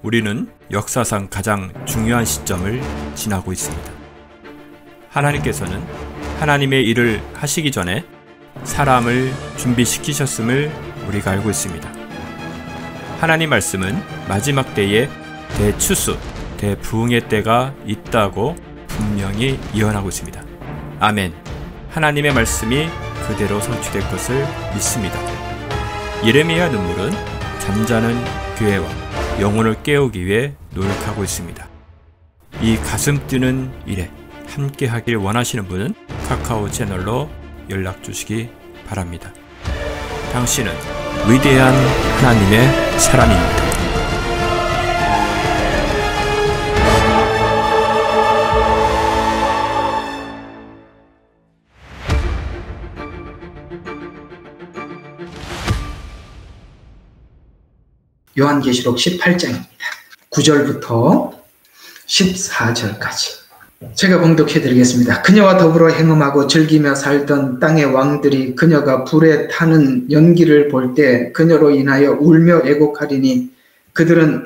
우리는 역사상 가장 중요한 시점을 지나고 있습니다. 하나님께서는 하나님의 일을 하시기 전에 사람을 준비시키셨음을 우리가 알고 있습니다. 하나님 말씀은 마지막 때에 대추수, 대부흥의 때가 있다고 분명히 예언하고 있습니다. 아멘. 하나님의 말씀이 그대로 성취될 것을 믿습니다. 예레미야 눈물은 잠자는 교회와 영혼을 깨우기 위해 노력하고 있습니다. 이 가슴 뛰는 일에 함께 하길 원하시는 분은 카카오 채널로 연락 주시기 바랍니다. 당신은 위대한 하나님의 사람입니다. 요한계시록 18장입니다. 9절부터 14절까지 제가 봉독해 드리겠습니다. 그녀와 더불어 행음하고 즐기며 살던 땅의 왕들이 그녀가 불에 타는 연기를 볼 때 그녀로 인하여 울며 애곡하리니 그들은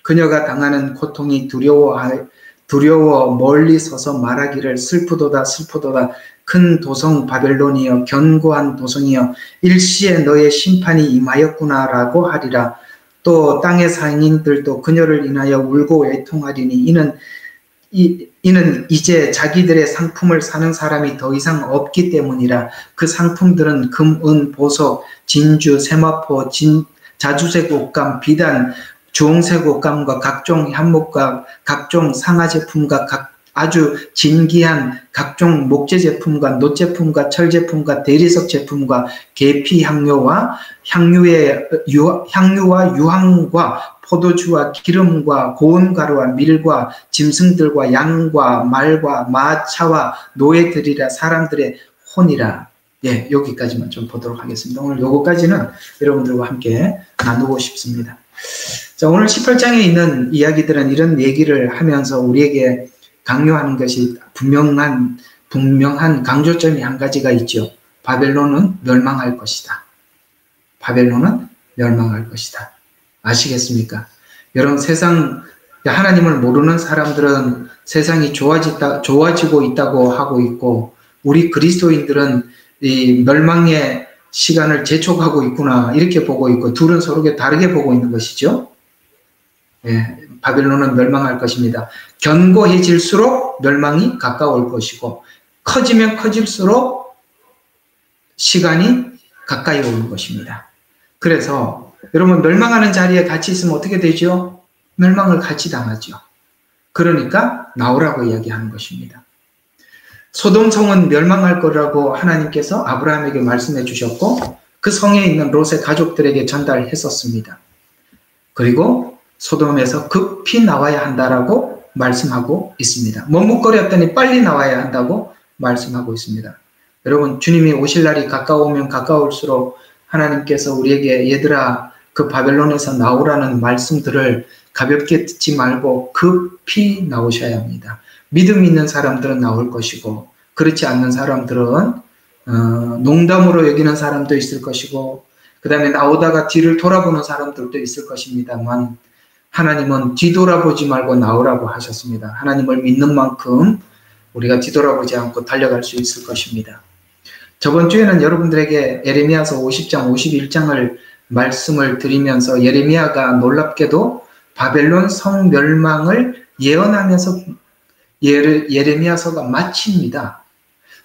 그녀가 당하는 고통이 두려워 멀리 서서 말하기를 슬프도다 슬프도다 큰 도성 바벨론이여 견고한 도성이여 일시에 너의 심판이 임하였구나라고 하리라. 또 땅의 상인들도 그녀를 인하여 울고 애통하리니 이는 이제 자기들의 상품을 사는 사람이 더 이상 없기 때문이라. 그 상품들은 금, 은, 보석, 진주, 세마포, 자주색 옷감, 비단, 주홍색 옷감과 각종 향목과 각종 상아 제품과 아주 진귀한 각종 목재 제품과 놋 제품과 철 제품과 대리석 제품과 계피 향료와 유황과 포도주와 기름과 고운 가루와 밀과 짐승들과 양과 말과 마차와 노예들이라 사람들의 혼이라. 예, 여기까지만 좀 보도록 하겠습니다. 오늘 요거까지는 여러분들과 함께 나누고 싶습니다. 자, 오늘 18장에 있는 이야기들은 이런 얘기를 하면서 우리에게 강요하는 것이 분명한 강조점이 한 가지가 있죠. 바벨론은 멸망할 것이다. 바벨론은 멸망할 것이다. 아시겠습니까? 여러분, 하나님을 모르는 사람들은 세상이 좋아지고 있다고 하고 있고, 우리 그리스도인들은 이 멸망의 시간을 재촉하고 있구나, 이렇게 보고 있고, 둘은 서로 다르게 보고 있는 것이죠. 예, 바벨론은 멸망할 것입니다. 견고해질수록 멸망이 가까울 것이고, 커지면 커질수록 시간이 가까이 오는 것입니다. 그래서 여러분, 멸망하는 자리에 같이 있으면 어떻게 되죠? 멸망을 같이 당하죠. 그러니까 나오라고 이야기하는 것입니다. 소돔성은 멸망할 거라고 하나님께서 아브라함에게 말씀해 주셨고, 그 성에 있는 롯의 가족들에게 전달했었습니다. 그리고 소돔에서 급히 나와야 한다라고 말씀하고 있습니다. 머뭇거렸더니 빨리 나와야 한다고 말씀하고 있습니다. 여러분, 주님이 오실 날이 가까우면 가까울수록 하나님께서 우리에게 얘들아, 그 바벨론에서 나오라는 말씀들을 가볍게 듣지 말고 급히 나오셔야 합니다. 믿음 있는 사람들은 나올 것이고, 그렇지 않는 사람들은 농담으로 여기는 사람도 있을 것이고, 그 다음에 나오다가 뒤를 돌아보는 사람들도 있을 것입니다만, 하나님은 뒤돌아보지 말고 나오라고 하셨습니다. 하나님을 믿는 만큼 우리가 뒤돌아보지 않고 달려갈 수 있을 것입니다. 저번 주에는 여러분들에게 예레미야서 50장, 51장을 말씀을 드리면서 예레미야가 놀랍게도 바벨론 성 멸망을 예언하면서 예레미야서가 마칩니다.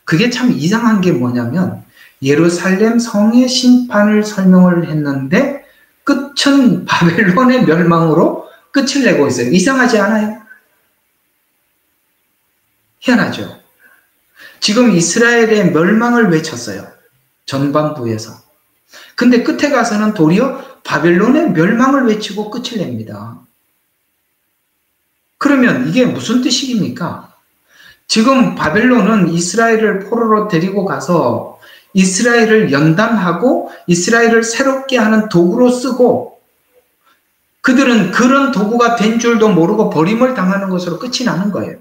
그게 참 이상한 게 뭐냐면, 예루살렘 성의 심판을 설명을 했는데 끝은 바벨론의 멸망으로 끝을 내고 있어요. 이상하지 않아요? 희한하죠? 지금 이스라엘의 멸망을 외쳤어요. 전반부에서. 근데 끝에 가서는 도리어 바벨론의 멸망을 외치고 끝을 냅니다. 그러면 이게 무슨 뜻입니까? 지금 바벨론은 이스라엘을 포로로 데리고 가서 이스라엘을 연단하고 이스라엘을 새롭게 하는 도구로 쓰고, 그들은 그런 도구가 된 줄도 모르고 버림을 당하는 것으로 끝이 나는 거예요.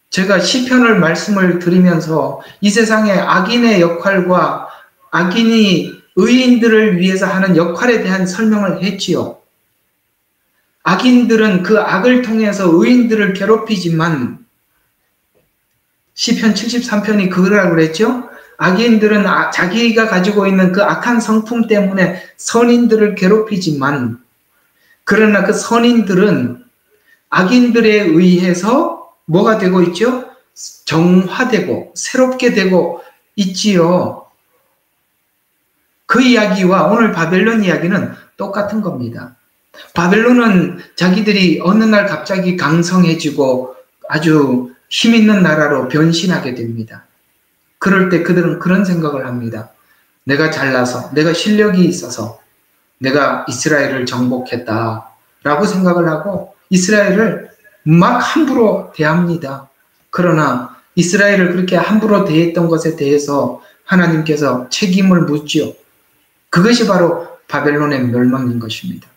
제가 시편을 말씀을 드리면서 이 세상의 악인의 역할과 악인이 의인들을 위해서 하는 역할에 대한 설명을 했지요. 악인들은 그 악을 통해서 의인들을 괴롭히지만 시편 73편이 그거라고 그랬죠? 악인들은 자기가 가지고 있는 그 악한 성품 때문에 선인들을 괴롭히지만 그러나 그 선인들은 악인들에 의해서 뭐가 되고 있죠? 정화되고 새롭게 되고 있지요. 그 이야기와 오늘 바벨론 이야기는 똑같은 겁니다. 바벨론은 자기들이 어느 날 갑자기 강성해지고 아주 힘있는 나라로 변신하게 됩니다. 그럴 때 그들은 그런 생각을 합니다. 내가 잘나서, 내가 실력이 있어서 내가 이스라엘을 정복했다라고 생각을 하고 이스라엘을 막 함부로 대합니다. 그러나 이스라엘을 그렇게 함부로 대했던 것에 대해서 하나님께서 책임을 묻지요. 그것이 바로 바벨론의 멸망인 것입니다.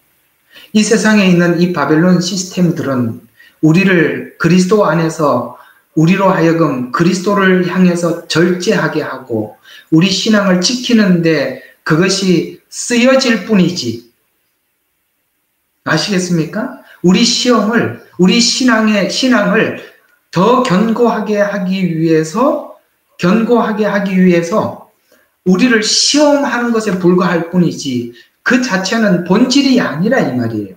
이 세상에 있는 이 바벨론 시스템들은 우리를 그리스도 안에서 우리로 하여금 그리스도를 향해서 절제하게 하고 우리 신앙을 지키는데 그것이 쓰여질 뿐이지. 아시겠습니까? 우리 시험을, 우리 신앙을 더 견고하게 하기 위해서 우리를 시험하는 것에 불과할 뿐이지 그 자체는 본질이 아니라 이 말이에요.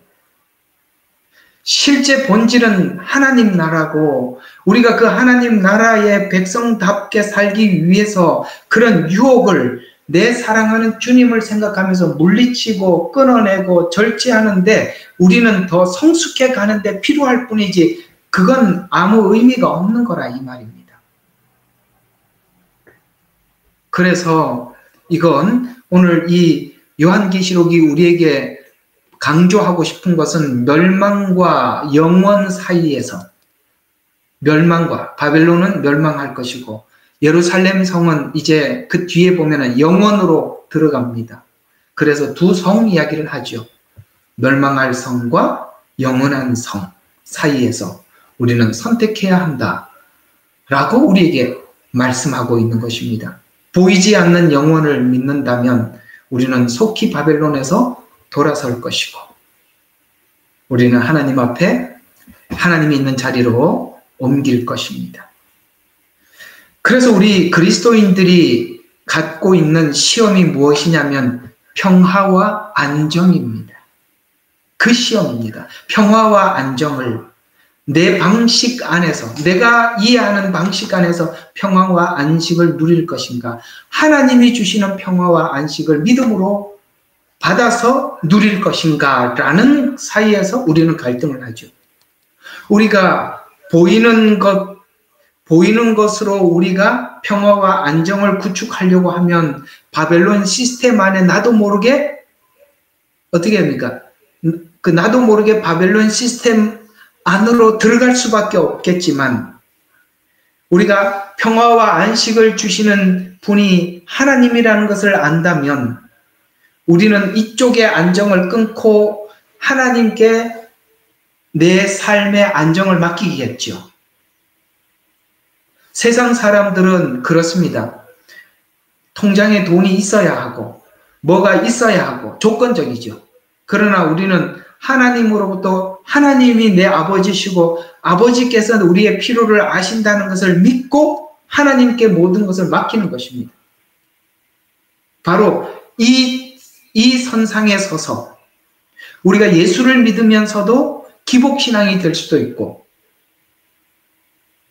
실제 본질은 하나님 나라고 우리가 그 하나님 나라의 백성답게 살기 위해서 그런 유혹을 내 사랑하는 주님을 생각하면서 물리치고 끊어내고 절제하는데 우리는 더 성숙해 가는데 필요할 뿐이지 그건 아무 의미가 없는 거라 이 말입니다. 그래서 이건 오늘 이 요한계시록이 우리에게 강조하고 싶은 것은 멸망과 영원 사이에서 바벨론은 멸망할 것이고 예루살렘 성은 이제 그 뒤에 보면은 영원으로 들어갑니다. 그래서 두 성 이야기를 하죠. 멸망할 성과 영원한 성 사이에서 우리는 선택해야 한다라고 우리에게 말씀하고 있는 것입니다. 보이지 않는 영혼을 믿는다면 우리는 속히 바벨론에서 돌아설 것이고 우리는 하나님 앞에 하나님이 있는 자리로 옮길 것입니다. 그래서 우리 그리스도인들이 갖고 있는 시험이 무엇이냐면 평화와 안정입니다. 그 시험입니다. 평화와 안정을 내 방식 안에서 내가 이해하는 방식 안에서 평화와 안식을 누릴 것인가 하나님이 주시는 평화와 안식을 믿음으로 받아서 누릴 것인가 라는 사이에서 우리는 갈등을 하죠. 우리가 보이는 것으로 우리가 평화와 안정을 구축하려고 하면 바벨론 시스템 안에 나도 모르게 어떻게 합니까? 그 나도 모르게 바벨론 시스템 안으로 들어갈 수밖에 없겠지만 우리가 평화와 안식을 주시는 분이 하나님이라는 것을 안다면 우리는 이쪽의 안정을 끊고 하나님께 내 삶의 안정을 맡기겠죠. 세상 사람들은 그렇습니다. 통장에 돈이 있어야 하고 뭐가 있어야 하고 조건적이죠. 그러나 우리는 하나님으로부터 하나님이 내 아버지시고 아버지께서는 우리의 필요를 아신다는 것을 믿고 하나님께 모든 것을 맡기는 것입니다. 바로 이 선상에 서서 우리가 예수를 믿으면서도 기복신앙이 될 수도 있고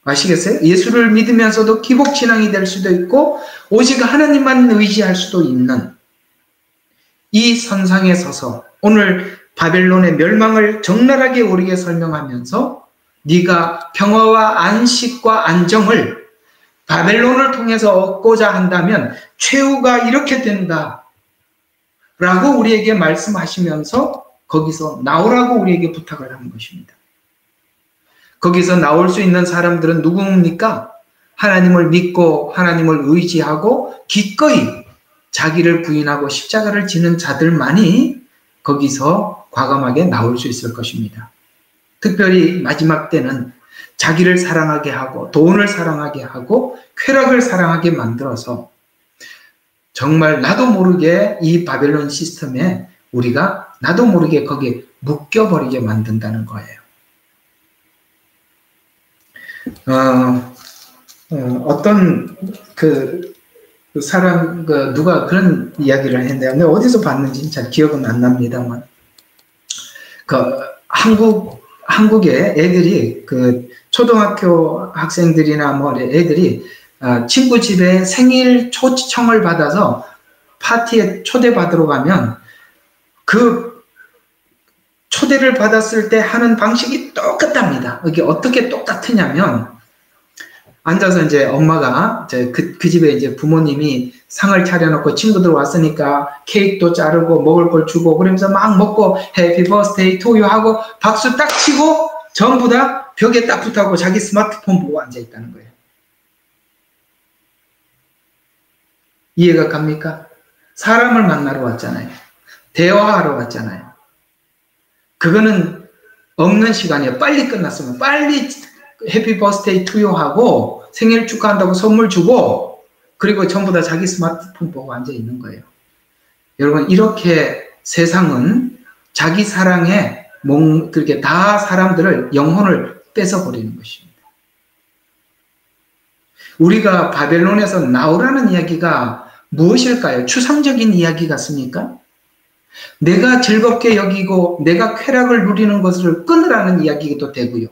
아시겠어요? 예수를 믿으면서도 기복신앙이 될 수도 있고 오직 하나님만 의지할 수도 있는 이 선상에 서서 오늘 바벨론의 멸망을 적나라하게 우리에게 설명하면서 네가 평화와 안식과 안정을 바벨론을 통해서 얻고자 한다면 최후가 이렇게 된다 라고 우리에게 말씀하시면서 거기서 나오라고 우리에게 부탁을 하는 것입니다. 거기서 나올 수 있는 사람들은 누구입니까? 하나님을 믿고 하나님을 의지하고 기꺼이 자기를 부인하고 십자가를 지는 자들만이 거기서 과감하게 나올 수 있을 것입니다. 특별히 마지막 때는 자기를 사랑하게 하고 돈을 사랑하게 하고 쾌락을 사랑하게 만들어서 정말 나도 모르게 이 바벨론 시스템에 우리가 나도 모르게 거기에 묶여버리게 만든다는 거예요. 어떤 그 사람, 누가 그런 이야기를 했는데, 내가 어디서 봤는지 잘 기억은 안 납니다만, 한국의 애들이, 초등학교 학생들이나 뭐 애들이, 친구 집에 생일 초청을 받아서 파티에 초대받으러 가면, 그 초대를 받았을 때 하는 방식이 똑같답니다. 이게 어떻게 똑같으냐면, 앉아서 이제 엄마가 그 집에 이제 부모님이 상을 차려놓고 친구들 왔으니까 케이크도 자르고 먹을 걸 주고 그러면서 막 먹고 해피 버스데이 투유 하고 박수 딱 치고 전부 다 벽에 딱 붙하고 자기 스마트폰 보고 앉아 있다는 거예요. 이해가 갑니까? 사람을 만나러 왔잖아요. 대화하러 왔잖아요. 그거는 없는 시간이에요. 빨리 끝났으면 빨리 해피 버스데이 투유 하고 생일 축하한다고 선물 주고 그리고 전부 다 자기 스마트폰 보고 앉아 있는 거예요. 여러분, 이렇게 세상은 자기 사랑에 그렇게 다 사람들을 영혼을 뺏어버리는 것입니다. 우리가 바벨론에서 나오라는 이야기가 무엇일까요? 추상적인 이야기 같습니까? 내가 즐겁게 여기고 내가 쾌락을 누리는 것을 끊으라는 이야기도 되고요.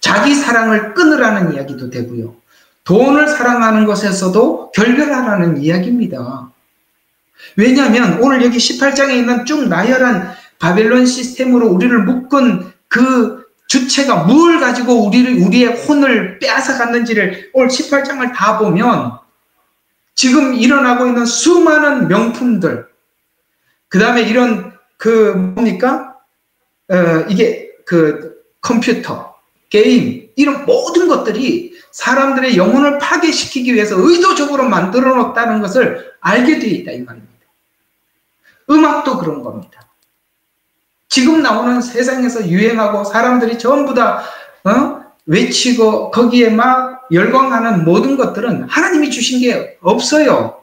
자기 사랑을 끊으라는 이야기도 되고요. 돈을 사랑하는 것에서도 결별하라는 이야기입니다. 왜냐하면 오늘 여기 18장에 있는 쭉 나열한 바벨론 시스템으로 우리를 묶은 그 주체가 뭘 가지고 우리의 혼을 빼앗아갔는지를 오늘 18장을 다 보면 지금 일어나고 있는 수많은 명품들, 그 다음에 이런 이게 컴퓨터, 게임, 이런 모든 것들이 사람들의 영혼을 파괴시키기 위해서 의도적으로 만들어 놓았다는 것을 알게 되어 있다 이 말입니다. 음악도 그런 겁니다. 지금 나오는 세상에서 유행하고 사람들이 전부 다 외치고 거기에 막 열광하는 모든 것들은 하나님이 주신 게 없어요.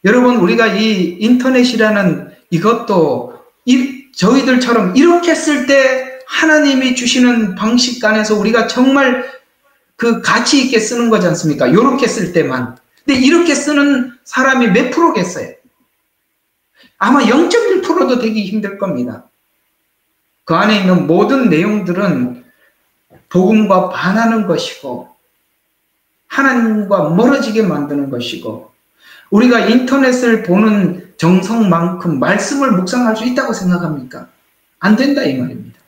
여러분, 우리가 이 인터넷이라는 이것도 저희들처럼 이렇게 쓸 때 하나님이 주시는 방식 안에서 우리가 정말 그 가치 있게 쓰는 거지 않습니까? 이렇게 쓸 때만. 근데 이렇게 쓰는 사람이 몇 프로겠어요? 아마 0.1%도 되기 힘들 겁니다. 그 안에 있는 모든 내용들은 복음과 반하는 것이고 하나님과 멀어지게 만드는 것이고 우리가 인터넷을 보는 정성만큼 말씀을 묵상할 수 있다고 생각합니까? 안 된다 이 말입니다.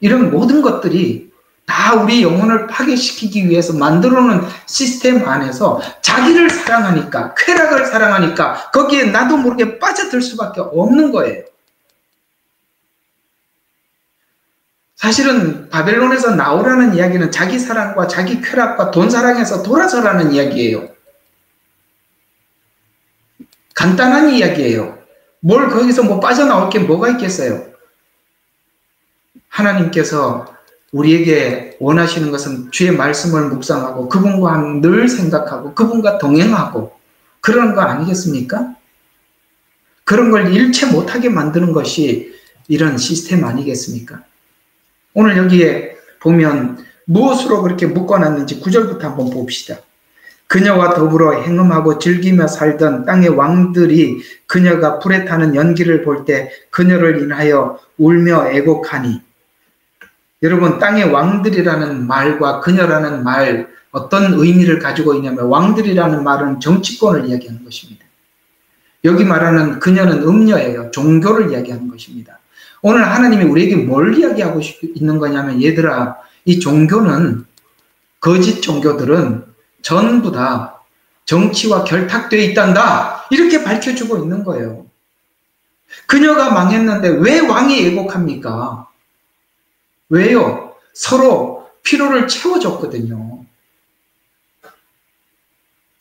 이런 모든 것들이 다 우리 영혼을 파괴시키기 위해서 만들어놓은 시스템 안에서 자기를 사랑하니까, 쾌락을 사랑하니까 거기에 나도 모르게 빠져들 수밖에 없는 거예요. 사실은 바벨론에서 나오라는 이야기는 자기 사랑과 자기 쾌락과 돈 사랑에서 돌아서라는 이야기예요. 간단한 이야기예요. 뭘 거기서 뭐 빠져나올 게 뭐가 있겠어요? 하나님께서 우리에게 원하시는 것은 주의 말씀을 묵상하고 그분과 늘 생각하고 그분과 동행하고 그런 거 아니겠습니까? 그런 걸 일체 못하게 만드는 것이 이런 시스템 아니겠습니까? 오늘 여기에 보면 무엇으로 그렇게 묶어놨는지 9절부터 한번 봅시다. 그녀와 더불어 행음하고 즐기며 살던 땅의 왕들이 그녀가 불에 타는 연기를 볼 때 그녀를 인하여 울며 애곡하니. 여러분, 땅의 왕들이라는 말과 그녀라는 말 어떤 의미를 가지고 있냐면 왕들이라는 말은 정치권을 이야기하는 것입니다. 여기 말하는 그녀는 음녀예요. 종교를 이야기하는 것입니다. 오늘 하나님이 우리에게 뭘 이야기하고 있는 거냐면 얘들아, 이 종교는 거짓 종교들은 전부 다 정치와 결탁되어 있단다. 이렇게 밝혀주고 있는 거예요. 그녀가 망했는데 왜 왕이 애곡합니까? 왜요? 서로 피로를 채워줬거든요.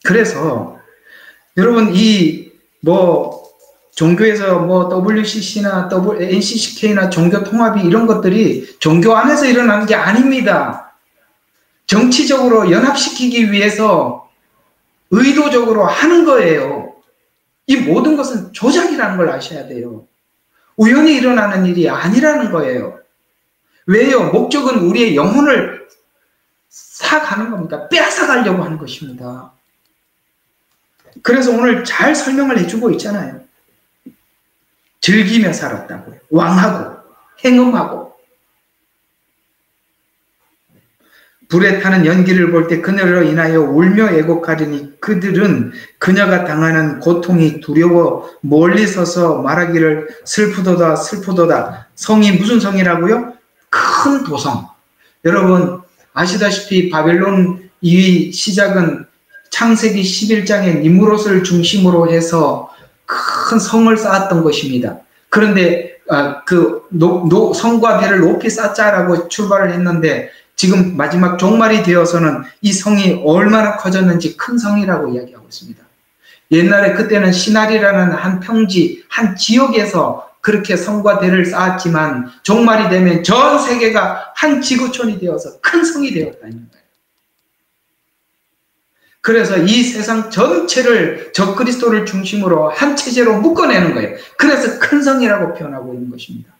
그래서 여러분 종교에서 WCC나 NCCK나 종교 통합이 이런 것들이 종교 안에서 일어나는 게 아닙니다. 정치적으로 연합시키기 위해서 의도적으로 하는 거예요. 이 모든 것은 조작이라는 걸 아셔야 돼요. 우연히 일어나는 일이 아니라는 거예요. 왜요? 목적은 우리의 영혼을 사가는 겁니다. 빼앗아가려고 하는 것입니다. 그래서 오늘 잘 설명을 해주고 있잖아요. 즐기며 살았다고요. 왕하고 행음하고 불에 타는 연기를 볼 때 그녀로 인하여 울며 애곡하리니 그들은 그녀가 당하는 고통이 두려워 멀리 서서 말하기를 슬프도다 슬프도다. 성이 무슨 성이라고요? 큰 도성. 여러분 아시다시피 바벨론 이 시작은 창세기 11장의 니므롯을 중심으로 해서 큰 성을 쌓았던 것입니다. 그런데 성과 배를 높이 쌓자라고 출발을 했는데 지금 마지막 종말이 되어서는 이 성이 얼마나 커졌는지 큰 성이라고 이야기하고 있습니다. 옛날에 그때는 시나리라는 한 평지, 한 지역에서 그렇게 성과 대를 쌓았지만 종말이 되면 전 세계가 한 지구촌이 되어서 큰 성이 되었다는 거예요. 그래서 이 세상 전체를 적그리스도를 중심으로 한 체제로 묶어내는 거예요. 그래서 큰 성이라고 표현하고 있는 것입니다.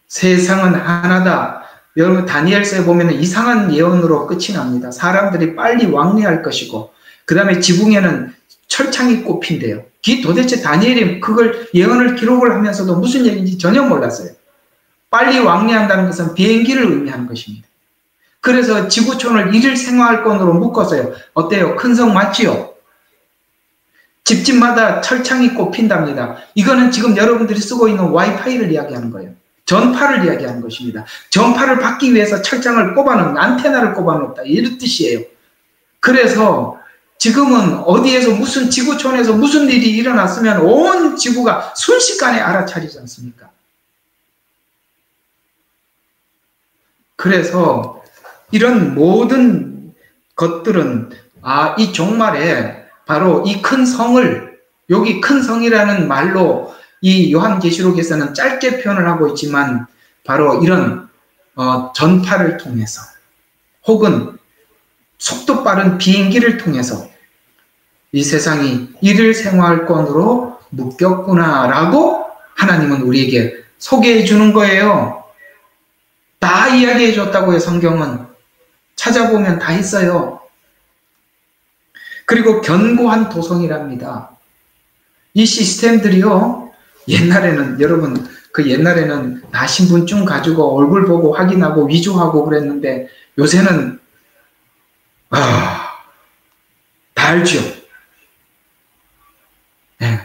세상은 하나다. 여러분 다니엘서에 보면 이상한 예언으로 끝이 납니다. 사람들이 빨리 왕래할 것이고 그 다음에 지붕에는 철창이 꼽힌대요. 도대체 다니엘이 그걸 예언을 기록을 하면서도 무슨 얘기인지 전혀 몰랐어요. 빨리 왕래한다는 것은 비행기를 의미하는 것입니다. 그래서 지구촌을 일일 생활권으로 묶어서요. 어때요? 큰 성 맞지요? 집집마다 철창이 꼽힌답니다. 이거는 지금 여러분들이 쓰고 있는 와이파이를 이야기하는 거예요. 전파를 이야기하는 것입니다. 전파를 받기 위해서 철장을 꼽아놓은 안테나를 꼽아놓다 이런 뜻이에요. 그래서 지금은 어디에서 무슨 지구촌에서 무슨 일이 일어났으면 온 지구가 순식간에 알아차리지 않습니까? 그래서 이런 모든 것들은 이 종말에 바로 이 큰 성을 여기 큰 성이라는 말로 이 요한계시록에서는 짧게 표현을 하고 있지만 바로 이런 전파를 통해서 혹은 속도 빠른 비행기를 통해서 이 세상이 일일 생활권으로 묶였구나라고 하나님은 우리에게 소개해 주는 거예요. 다 이야기해 줬다고요. 성경은 찾아보면 다 있어요. 그리고 견고한 도성이랍니다. 이 시스템들이요. 옛날에는 여러분 옛날에는 나 신분증 가지고 얼굴 보고 확인하고 위조하고 그랬는데 요새는 다 알죠. 네.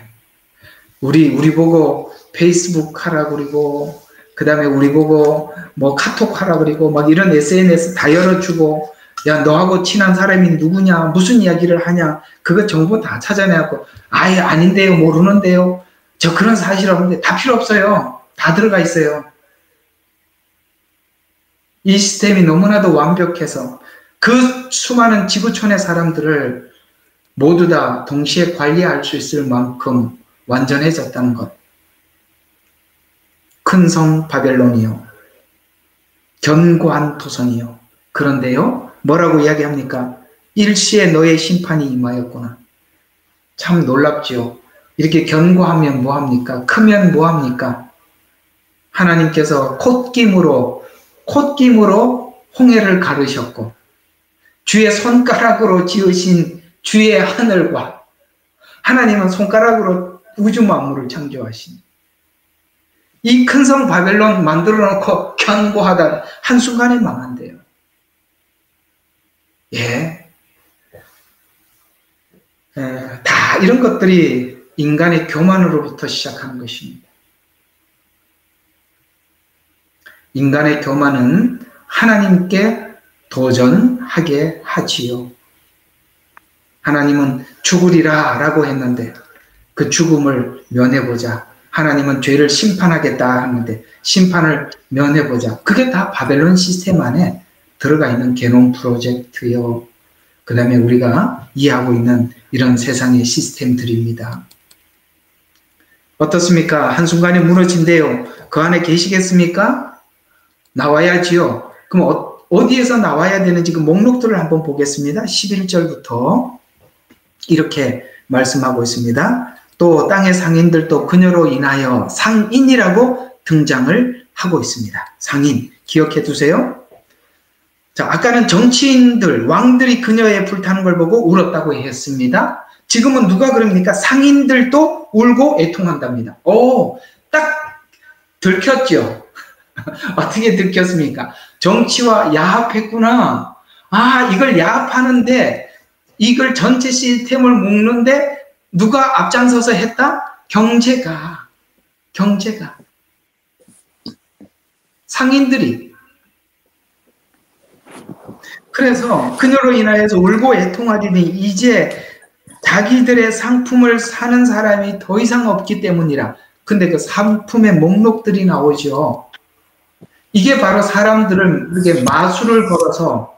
우리 보고 페이스북 하라 그리고 그 다음에 우리 보고 뭐 카톡 하라 그리고 막 이런 SNS 다 열어주고 야 너하고 친한 사람이 누구냐 무슨 이야기를 하냐 그거 정보 다 찾아내고 아예 아닌데요 모르는데요 저 그런 사실 없는데 다 필요 없어요. 다 들어가 있어요. 이 시스템이 너무나도 완벽해서 그 수많은 지구촌의 사람들을 모두 다 동시에 관리할 수 있을 만큼 완전해졌다는 것. 큰 성 바벨론이요. 견고한 도성이요. 그런데요. 뭐라고 이야기합니까? 일시에 너의 심판이 임하였구나. 참 놀랍지요. 이렇게 견고하면 뭐합니까? 크면 뭐합니까? 하나님께서 콧김으로 홍해를 가르셨고 주의 손가락으로 지으신 주의 하늘과 하나님은 손가락으로 우주 만물을 창조하신 이 큰 성 바벨론 만들어 놓고 견고하다 한순간에 망한대요. 다 이런 것들이 인간의 교만으로부터 시작하는 것입니다. 인간의 교만은 하나님께 도전하게 하지요. 하나님은 죽으리라 라고 했는데 그 죽음을 면해보자. 하나님은 죄를 심판하겠다 하는데 심판을 면해보자. 그게 다 바벨론 시스템 안에 들어가 있는 개놈 프로젝트요. 그 다음에 우리가 이해하고 있는 이런 세상의 시스템들입니다. 어떻습니까? 한순간에 무너진대요. 그 안에 계시겠습니까? 나와야지요. 그럼 어디에서 나와야 되는지 그 목록들을 한번 보겠습니다. 11절부터 이렇게 말씀하고 있습니다. 또 땅의 상인들도 그녀로 인하여 상인이라고 등장을 하고 있습니다. 상인 기억해 두세요. 자, 아까는 정치인들, 왕들이 그녀의 불타는 걸 보고 울었다고 했습니다. 지금은 누가 그럽니까? 상인들도 울고 애통한답니다. 오, 딱 들켰죠. 어떻게 들켰습니까? 정치와 야합했구나. 아, 이걸 야합하는데, 이걸 전체 시스템을 묶는데 누가 앞장서서 했다? 경제가. 상인들이. 그래서 그녀로 인하여서 울고 애통하리니 이제 자기들의 상품을 사는 사람이 더 이상 없기 때문이라. 근데 그 상품의 목록들이 나오죠. 이게 바로 사람들을 이렇게 마술을 걸어서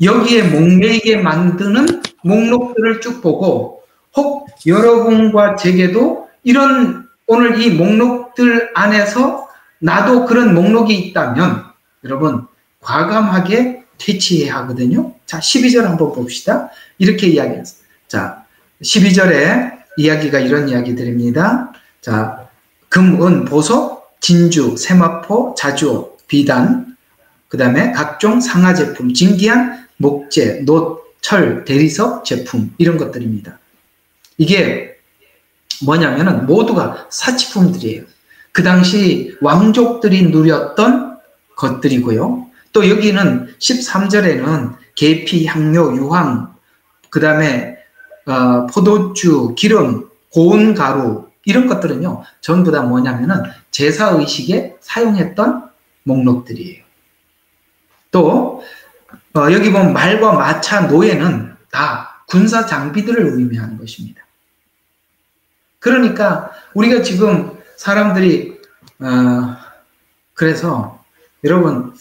여기에 목매이게 만드는 목록들을 쭉 보고, 혹 여러분과 제게도 이런 오늘 이 목록들 안에서 나도 그런 목록이 있다면 여러분 과감하게 퇴치해야 하거든요. 자, 12절 한번 봅시다. 이렇게 이야기했어요. 자, 12절에 이야기가 이런 이야기들입니다. 자, 금, 은, 보석, 진주, 세마포, 자주, 비단, 그 다음에 각종 상하 제품, 진기한 목재, 놋, 철, 대리석 제품, 이런 것들입니다. 이게 뭐냐면은 모두가 사치품들이에요. 그 당시 왕족들이 누렸던 것들이고요. 또 여기는 13절에는 계피, 향료, 유황, 그 다음에 포도주, 기름, 고운 가루, 이런 것들은요 전부 다 뭐냐면은 제사의식에 사용했던 목록들이에요. 또 여기 보면 말과 마차, 노예는 다 군사 장비들을 의미하는 것입니다. 그러니까 우리가 지금 사람들이 그래서 여러분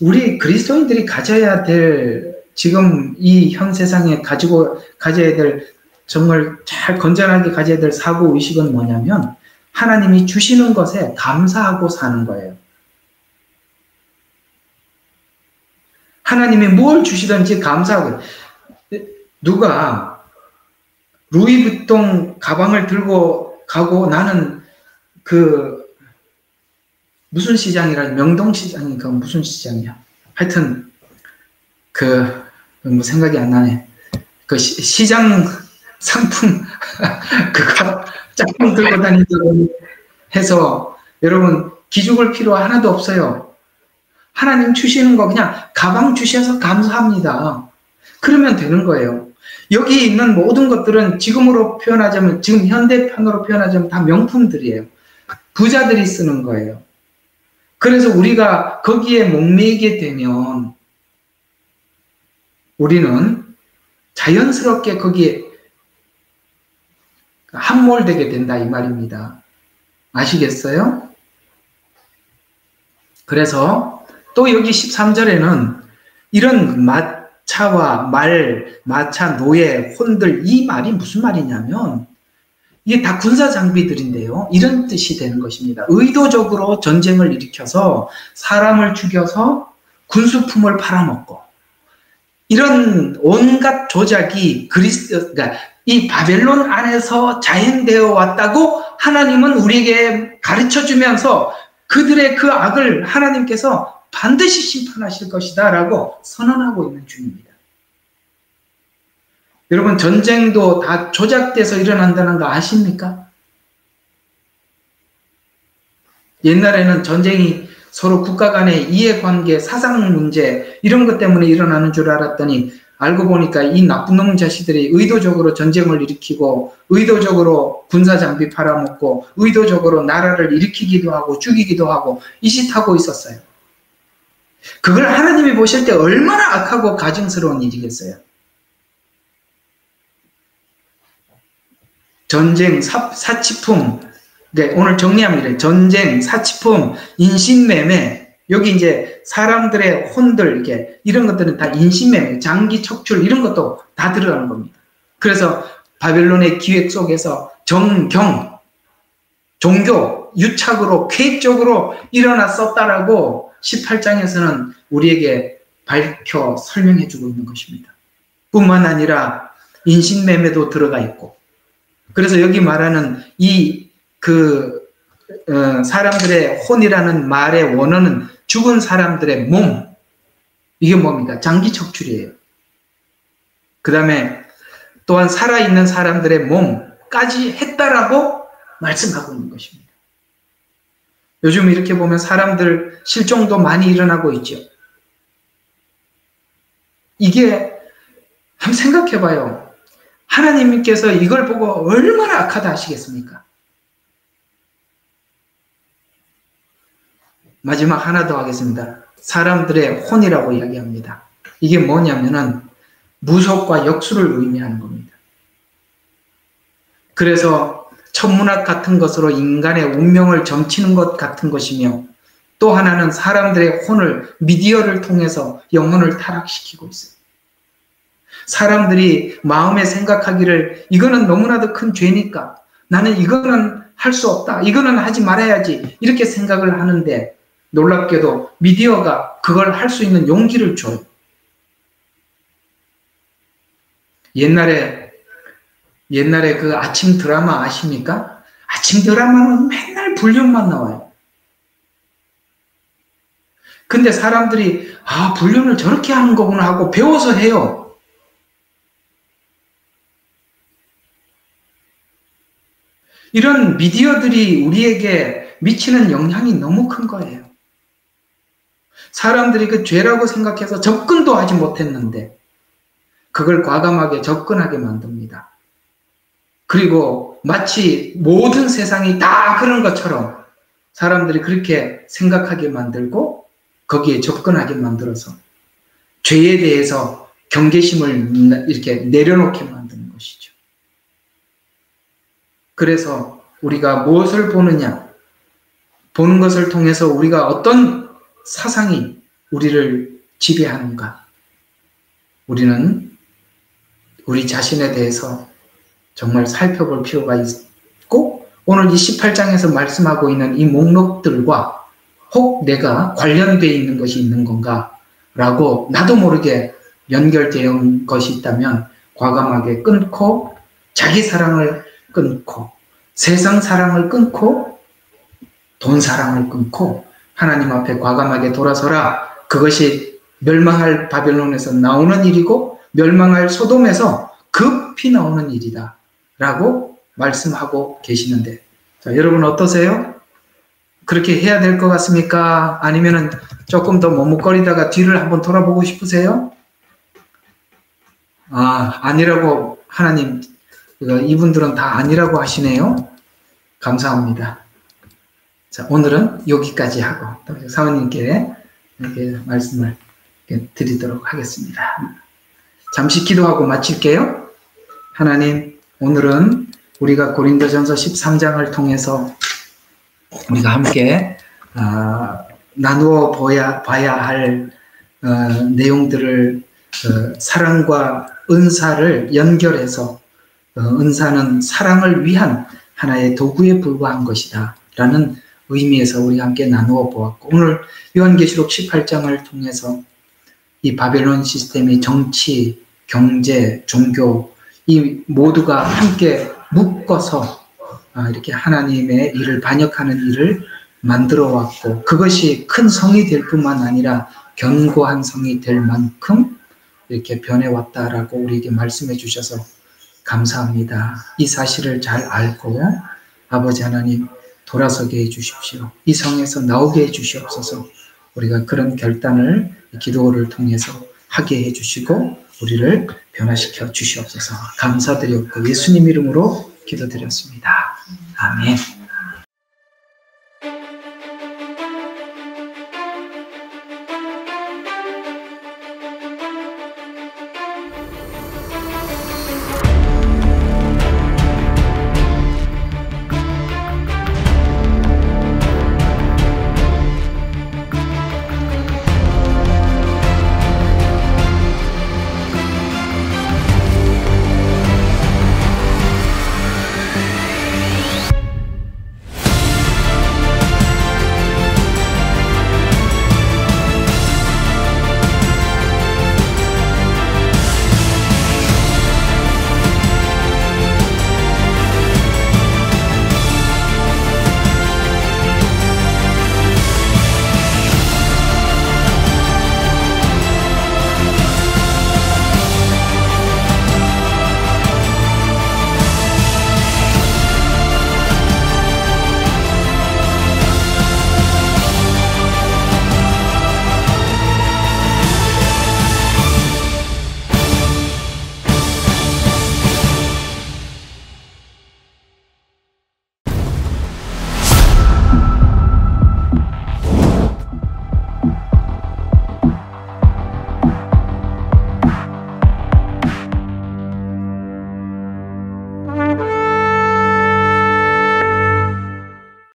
우리 그리스도인들이 가져야 될 지금 이 현 세상에 가져야 될 정말 잘 건전하게 가져야 될 사고의식은 뭐냐면 하나님이 주시는 것에 감사하고 사는 거예요. 하나님이 뭘 주시든지 감사하고. 누가 루이비통 가방을 들고 가고 나는 무슨 시장이라 명동시장인가 무슨 시장이야. 하여튼 뭐 생각이 안 나네. 그 시장 상품 그거 짝꿍 들고 다니도록 해서 여러분 기죽을 필요 하나도 없어요. 하나님 주시는 거 그냥 가방 주셔서 감사합니다. 그러면 되는 거예요. 여기 있는 모든 것들은 지금으로 표현하자면 지금 현대편으로 표현하자면 다 명품들이에요. 부자들이 쓰는 거예요. 그래서 우리가 거기에 목매이게 되면 우리는 자연스럽게 거기에 함몰되게 된다 이 말입니다. 아시겠어요? 그래서 또 여기 13절에는 이런 마차와 마차, 노예, 혼들 이 말이 무슨 말이냐면 이게 다 군사 장비들인데요. 이런 뜻이 되는 것입니다. 의도적으로 전쟁을 일으켜서 사람을 죽여서 군수품을 팔아먹고 이런 온갖 조작이 그러니까 이 바벨론 안에서 자행되어 왔다고 하나님은 우리에게 가르쳐주면서 그들의 그 악을 하나님께서 반드시 심판하실 것이다 라고 선언하고 있는 중입니다. 여러분 전쟁도 다 조작돼서 일어난다는 거 아십니까? 옛날에는 전쟁이 서로 국가 간의 이해관계, 사상 문제 이런 것 때문에 일어나는 줄 알았더니 알고 보니까 이 나쁜 놈 자식들이 의도적으로 전쟁을 일으키고 의도적으로 군사장비 팔아먹고 의도적으로 나라를 일으키기도 하고 죽이기도 하고 이 짓 하고 있었어요. 그걸 하나님이 보실 때 얼마나 악하고 가증스러운 일이겠어요. 전쟁, 사치품, 네, 오늘 정리하면 이래요. 전쟁, 사치품, 인신매매, 여기 이제 사람들의 혼들, 이렇게, 이런 것들은 다 인신매매, 장기 척출, 이런 것도 다 들어가는 겁니다. 그래서 바벨론의 기획 속에서 정경, 종교, 유착으로, 계획적으로 일어났었다라고 18장에서는 우리에게 밝혀 설명해 주고 있는 것입니다. 뿐만 아니라 인신매매도 들어가 있고, 그래서 여기 말하는 사람들의 혼이라는 말의 원어는 죽은 사람들의 몸. 이게 뭡니까? 장기 척출이에요. 그 다음에 또한 살아있는 사람들의 몸까지 했다라고 말씀하고 있는 것입니다. 요즘 이렇게 보면 사람들 실종도 많이 일어나고 있죠. 이게 한번 생각해 봐요. 하나님께서 이걸 보고 얼마나 악하다 하시겠습니까? 마지막 하나 더 하겠습니다. 사람들의 혼이라고 이야기합니다. 이게 뭐냐면은 무속과 역술을 의미하는 겁니다. 그래서 천문학 같은 것으로 인간의 운명을 점치는 것 같은 것이며, 또 하나는 사람들의 혼을 미디어를 통해서 영혼을 타락시키고 있어요. 사람들이 마음에 생각하기를 이거는 너무나도 큰 죄니까 나는 이거는 할 수 없다, 이거는 하지 말아야지, 이렇게 생각을 하는데 놀랍게도 미디어가 그걸 할 수 있는 용기를 줘요. 옛날에 그 아침 드라마 아십니까? 아침 드라마는 맨날 불륜만 나와요. 근데 사람들이 불륜을 저렇게 하는 거구나 하고 배워서 해요. 이런 미디어들이 우리에게 미치는 영향이 너무 큰 거예요. 사람들이 그 죄라고 생각해서 접근도 하지 못했는데 그걸 과감하게 접근하게 만듭니다. 그리고 마치 모든 세상이 다 그런 것처럼 사람들이 그렇게 생각하게 만들고 거기에 접근하게 만들어서 죄에 대해서 경계심을 이렇게 내려놓게 만드는 것이죠. 그래서 우리가 무엇을 보느냐, 보는 것을 통해서 우리가 어떤 사상이 우리를 지배하는가, 우리는 우리 자신에 대해서 정말 살펴볼 필요가 있고, 오늘 이 18장에서 말씀하고 있는 이 목록들과 혹 내가 관련되어 있는 것이 있는 건가 라고 나도 모르게 연결되어 것이 있다면 과감하게 끊고, 자기 사랑을 끊고, 세상 사랑을 끊고, 돈 사랑을 끊고 하나님 앞에 과감하게 돌아서라. 그것이 멸망할 바벨론에서 나오는 일이고 멸망할 소돔에서 급히 나오는 일이다 라고 말씀하고 계시는데, 자, 여러분 어떠세요? 그렇게 해야 될 것 같습니까? 아니면은 조금 더 머뭇거리다가 뒤를 한번 돌아보고 싶으세요? 아니라고 하나님, 이분들은 다 아니라고 하시네요. 감사합니다. 자, 오늘은 여기까지 하고 사모님께 이렇게 말씀을 드리도록 하겠습니다. 잠시 기도하고 마칠게요. 하나님, 오늘은 우리가 고린도전서 13장을 통해서 우리가 함께 나누어 봐야 할 내용들을 사랑과 은사를 연결해서 은사는 사랑을 위한 하나의 도구에 불과한 것이다 라는 의미에서 우리 함께 나누어 보았고, 오늘 요한계시록 18장을 통해서 이 바벨론 시스템의 정치, 경제, 종교 이 모두가 함께 묶어서 이렇게 하나님의 일을 반역하는 일을 만들어 왔고, 그것이 큰 성이 될 뿐만 아니라 견고한 성이 될 만큼 이렇게 변해왔다라고 우리에게 말씀해 주셔서 감사합니다. 이 사실을 잘 알고 아버지 하나님 돌아서게 해주십시오. 이 성에서 나오게 해주시옵소서. 우리가 그런 결단을 기도를 통해서 하게 해주시고 우리를 변화시켜 주시옵소서. 감사드렸고 예수님 이름으로 기도드렸습니다. 아멘.